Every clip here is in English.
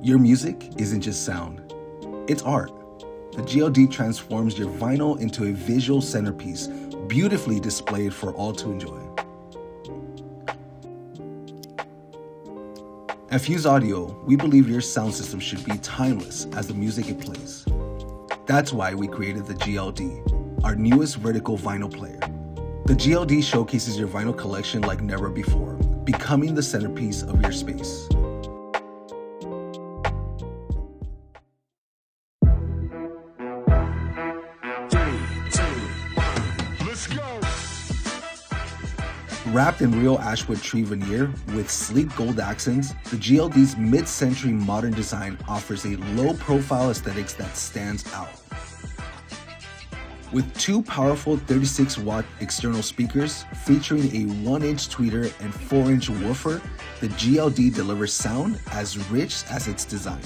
Your music isn't just sound, it's art. The GLD transforms your vinyl into a visual centerpiece, beautifully displayed for all to enjoy. At Fuse Audio, we believe your sound system should be timeless as the music it plays. That's why we created the GLD, our newest vertical vinyl player. The GLD showcases your vinyl collection like never before, becoming the centerpiece of your space. Wrapped in real ashwood tree veneer with sleek gold accents, the GLD's mid-century modern design offers a low-profile aesthetics that stands out. With two powerful 36-watt external speakers featuring a 1-inch tweeter and 4-inch woofer, the GLD delivers sound as rich as its design.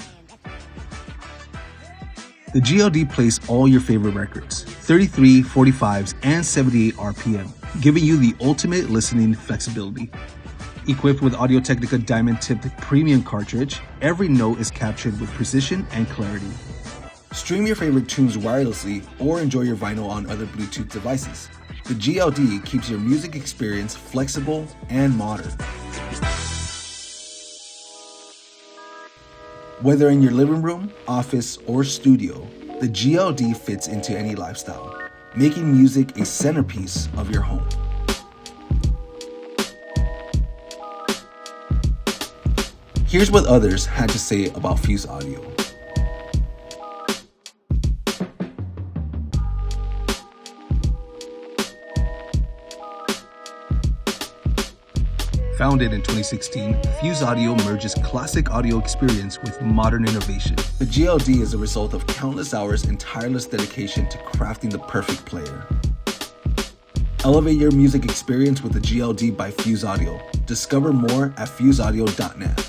The GLD plays all your favorite records, 33, 45s, and 78 RPM, giving you the ultimate listening flexibility. Equipped with Audio-Technica diamond-tipped premium cartridge, every note is captured with precision and clarity. Stream your favorite tunes wirelessly or enjoy your vinyl on other Bluetooth devices. The GLD keeps your music experience flexible and modern. Whether in your living room, office, or studio, the GLD fits into any lifestyle, making music a centerpiece of your home. Here's what others had to say about Fuse Audio. Founded in 2016, Fuse Audio merges classic audio experience with modern innovation. The GLD is a result of countless hours and tireless dedication to crafting the perfect player. Elevate your music experience with the GLD by Fuse Audio. Discover more at fuseaudio.net.